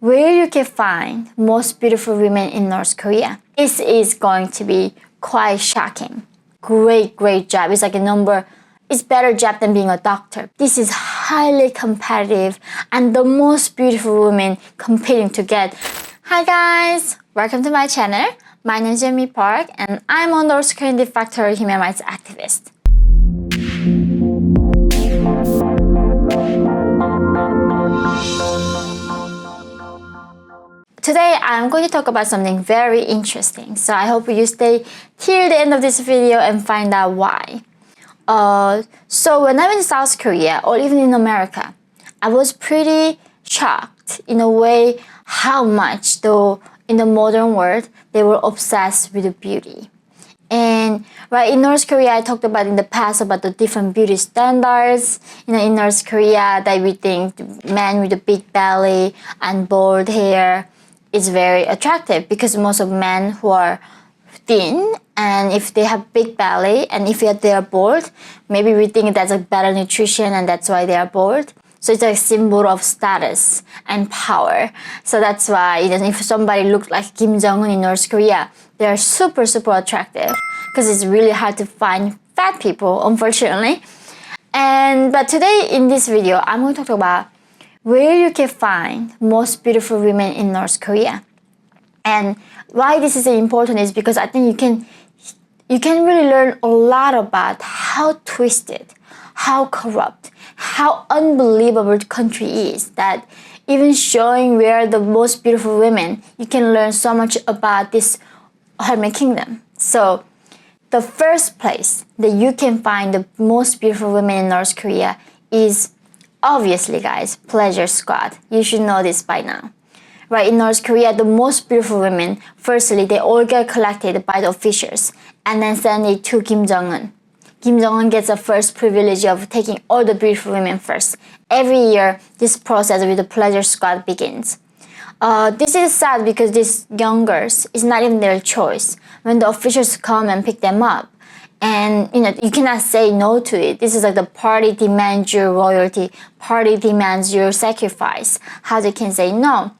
where you can find most beautiful women in North Korea. This is going to be quite shocking. Great job. It's like it's better job than being a doctor. This is highly competitive and the most beautiful women competing to get. Hi guys, welcome to my channel. My name is Yeonmi Park and I'm a North Korean de facto human rights activist. Today, I'm going to talk about something very interesting. So I hope you stay till the end of this video and find out why. So when I went to South Korea or even in America, I was pretty shocked in a way how much, though in the modern world, they were obsessed with beauty. And right in North Korea, I talked about in the past about the different beauty standards. In North Korea, that we think men with a big belly and bald hair is very attractive because most of men who are thin and if they have big belly and if they are bald, maybe we think that's a better nutrition and that's why they are bald. So it's a symbol of status and power. So that's why if somebody looked like Kim Jong-un in North Korea, they are super attractive because it's really hard to find fat people, unfortunately. But today in this video, I'm going to talk about where you can find most beautiful women in North Korea. And why this is important is because I think you can really learn a lot about how twisted, how corrupt, how unbelievable the country is, that even showing where the most beautiful women, you can learn so much about this hermit kingdom. So the first place that you can find the most beautiful women in North Korea is obviously, guys, Pleasure Squad. You should know this by now. Right, in North Korea, the most beautiful women, firstly, they all get collected by the officials and then send it to Kim Jong-un. Kim Jong-un gets the first privilege of taking all the beautiful women first. Every year, this process with the Pleasure Squad begins. This is sad because these young girls, it's not even their choice. When the officials come and pick them up, and you cannot say no to it. This is like the party demands your royalty, party demands your sacrifice. How they can say no?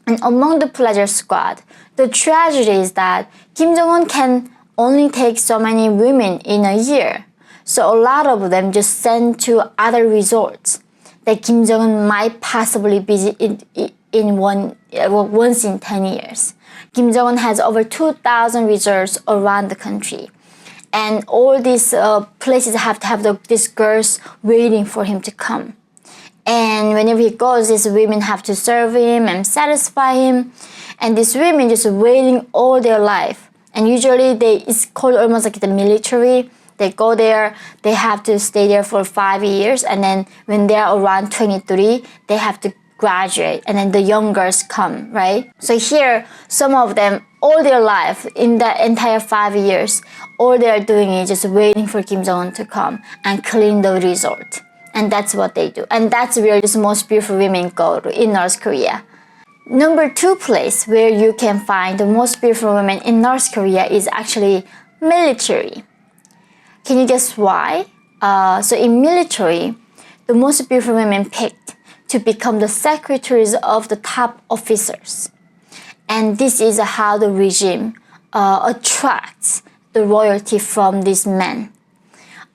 And among the Pleasure Squad, the tragedy is that Kim Jong-un can only take so many women in a year. So a lot of them just send to other resorts that Kim Jong-un might possibly visit once in 10 years. Kim Jong-un has over 2,000 resorts around the country. And all these places have to have these girls waiting for him to come. And whenever he goes, these women have to serve him and satisfy him. And these women just waiting all their life. And usually it's called almost like the military. They go there, they have to stay there for 5 years. And then when they're around 23, they have to graduate. And then the young girls come, right? So here, some of them, all their life, in the entire 5 years, all they are doing is just waiting for Kim Jong-un to come and clean the resort. And that's what they do. And that's where the most beautiful women go to in North Korea. Number 2 place where you can find the most beautiful women in North Korea is actually military. Can you guess why? So in military, the most beautiful women picked to become the secretaries of the top officers. And this is how the regime attracts the royalty from these men.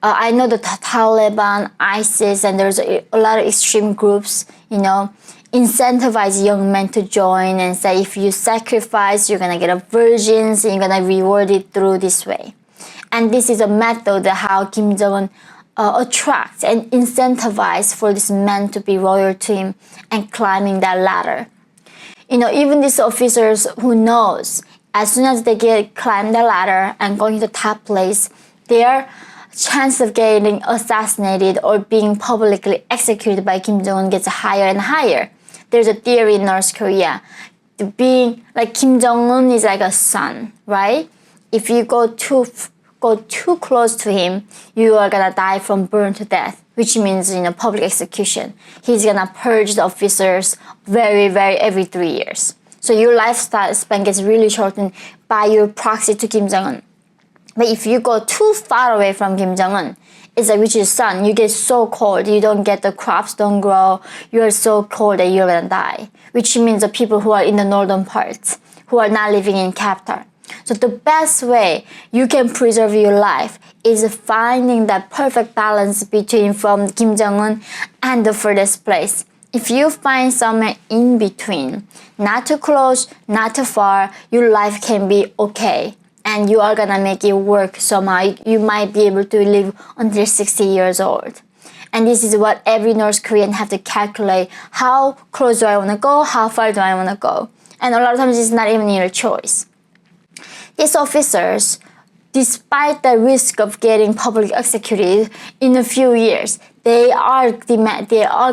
I know the Taliban, ISIS, and there's a lot of extreme groups, incentivize young men to join and say if you sacrifice, you're gonna get a virgins and you're gonna reward it through this way. And this is a method that how Kim Jong-un attracts and incentivizes for these men to be loyal to him and climbing that ladder. Even these officers who knows, as soon as they climb the ladder and going to the top place, their chance of getting assassinated or being publicly executed by Kim Jong-un gets higher and higher. There's a theory in North Korea, being like Kim Jong-un is like a sun, right? If you go too close to him, you are gonna die from burn to death, which means public execution. He's gonna purge the officers very every 3 years. So your lifespan gets really shortened by your proxy to Kim Jong-un. But if you go too far away from Kim Jong-un, It's like, which is sun. You get so cold, you don't get the crops don't grow. You are so cold that you're gonna die. Which means the people who are in the northern parts, who are not living in capital. So the best way you can preserve your life is finding that perfect balance between from Kim Jong-un and the furthest place. If you find somewhere in between, not too close, not too far, your life can be okay. And you are gonna make it work somehow. You might be able to live until 60 years old. And this is what every North Korean have to calculate. How close do I wanna go? How far do I wanna go? And a lot of times it's not even your choice. These officers, despite the risk of getting publicly executed in a few years, they are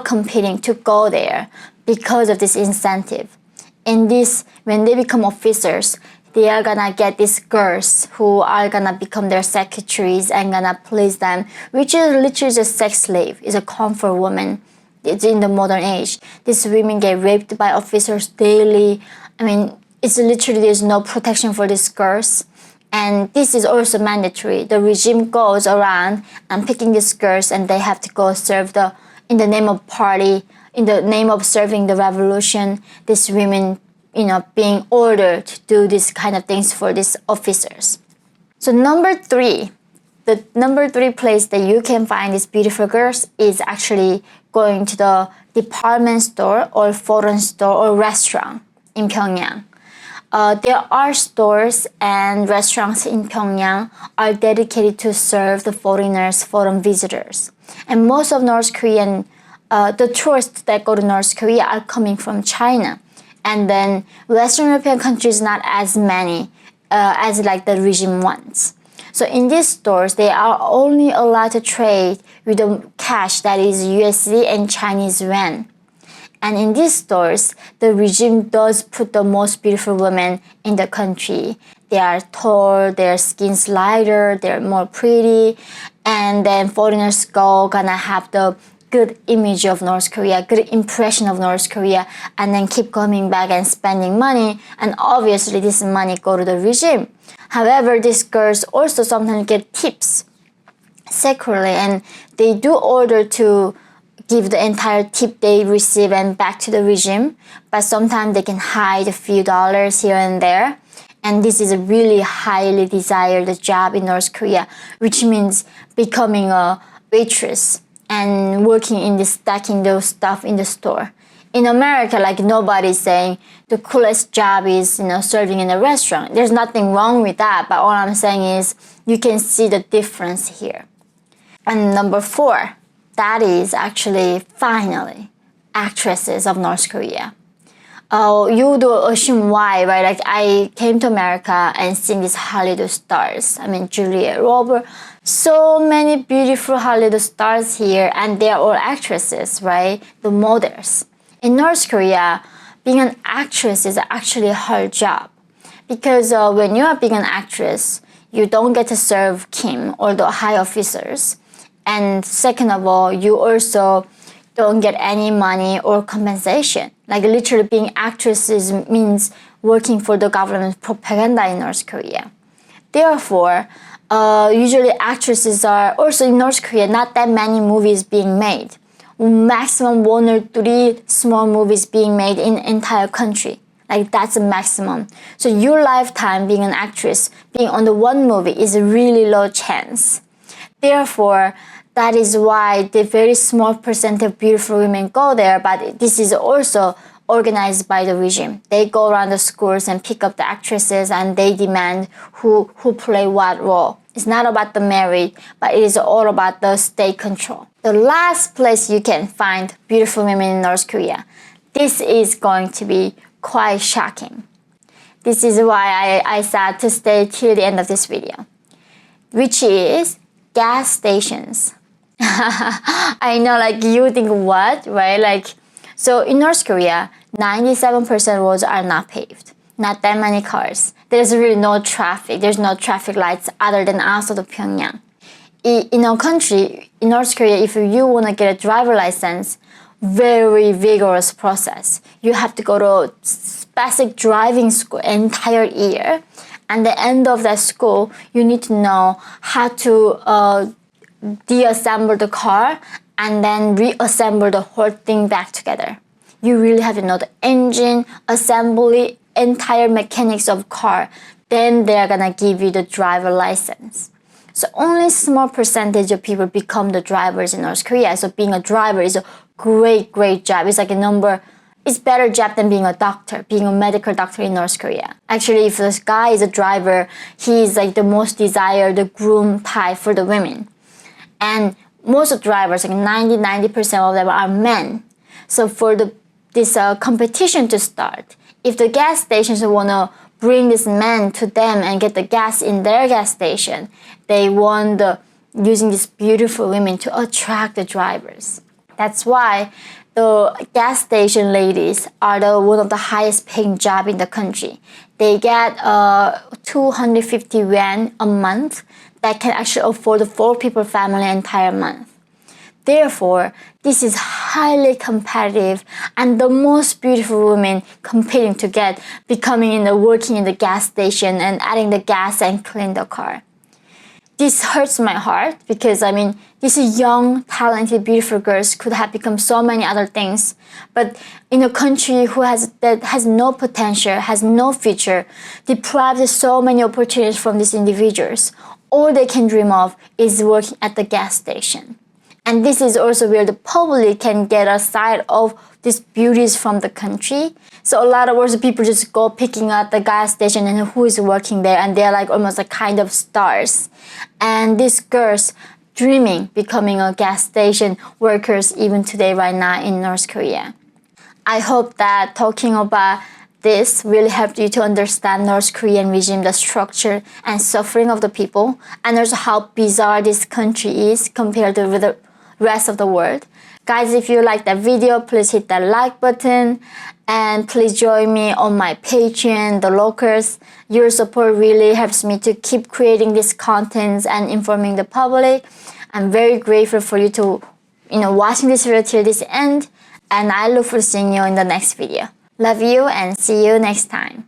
competing to go there because of this incentive. And this, when they become officers, they are gonna get these girls who are gonna become their secretaries and gonna please them, which is literally just sex slave. It's a comfort woman. It's in the modern age. These women get raped by officers daily. I mean, it's literally, there's no protection for these girls. And this is also mandatory. The regime goes around and picking these girls, and they have to go serve in the name of party, in the name of serving the revolution. These women, being ordered to do this kind of things for these officers. So the number three place that you can find these beautiful girls is actually going to the department store or foreign store or restaurant in Pyongyang. There are stores and restaurants in Pyongyang are dedicated to serve the foreigners, foreign visitors. And most of North Korean, the tourists that go to North Korea are coming from China. And then Western European countries, not as many as like the regime wants. So in these stores, they are only allowed to trade with the cash that is USD and Chinese yuan. And in these stores, the regime does put the most beautiful women in the country. They are tall, their skin's lighter, they're more pretty, and then foreigners gonna have the good image of North Korea, good impression of North Korea, and then keep coming back and spending money, and obviously this money go to the regime. However, these girls also sometimes get tips secretly, and they do order to give the entire tip they receive and back to the regime, but sometimes they can hide a few dollars here and there. And this is a really highly desired job in North Korea, which means becoming a waitress and working in stacking those stuff in the store. In America, like, nobody's saying the coolest job is, serving in a restaurant. There's nothing wrong with that, but all I'm saying is you can see the difference here. And number 4, that is actually finally actresses of North Korea. You do assume why, right? Like, I came to America and seen these Hollywood stars. I mean, Julia Roberts, so many beautiful Hollywood stars here, and they're all actresses, right? The models. In North Korea, being an actress is actually a hard job because when you are being an actress, you don't get to serve Kim or the high officers. And second of all, you also don't get any money or compensation. Like, literally being actresses means working for the government propaganda in North Korea. Therefore, usually actresses are also in North Korea, not that many movies being made. Maximum 1 or 3 small movies being made in entire country. Like, that's a maximum. So your lifetime being an actress, being on the one movie is a really low chance. Therefore, that is why the very small percent of beautiful women go there, but this is also organized by the regime. They go around the schools and pick up the actresses, and they demand who play what role. It's not about the merit, but it is all about the state control. The last place you can find beautiful women in North Korea, this is going to be quite shocking. This is why I said to stay till the end of this video, which is gas stations. I know, like, you think what, right? Like, so in North Korea, 97% roads are not paved. Not that many cars. There's really no traffic. There's no traffic lights other than outside of Pyongyang. In our country, in North Korea, if you want to get a driver license, very vigorous process. You have to go to basic driving school entire year. And the end of that school, you need to know how to deassemble the car and then reassemble the whole thing back together. You really have to know the engine, assembly, entire mechanics of car. Then they're gonna give you the driver license. So only small percentage of people become the drivers in North Korea. So being a driver is a great job. It's like it's better job than being a doctor, being a medical doctor in North Korea. Actually, if this guy is a driver, he is like the most desired, the groom type for the women. And most of the drivers, like 90% of them are men. So for this competition to start, if the gas stations want to bring this men to them and get the gas in their gas station, they want using these beautiful women to attract the drivers. That's why the gas station ladies are one of the highest paying job in the country. They get 250 yuan a month that can actually afford a 4-people family entire month. Therefore, this is highly competitive and the most beautiful women competing to get working in the gas station and adding the gas and clean the car. This hurts my heart because these young, talented, beautiful girls could have become so many other things. But in a country that has no potential, has no future, deprived of so many opportunities from these individuals, all they can dream of is working at the gas station. And this is also where the public can get a sight of these beauties from the country. So a lot of people just go picking up the gas station and who is working there, and they're like almost like kind of stars. And these girls dreaming becoming a gas station workers even today right now in North Korea. I hope that talking about this really helped you to understand North Korean regime, the structure and suffering of the people, and also how bizarre this country is compared to the rest of the world. Guys, if you like that video, please hit that like button and please join me on my Patreon, The Locals. Your support really helps me to keep creating these contents and informing the public. I'm very grateful for you to watching this video till this end, and I look forward to seeing you in the next video. Love you and see you next time.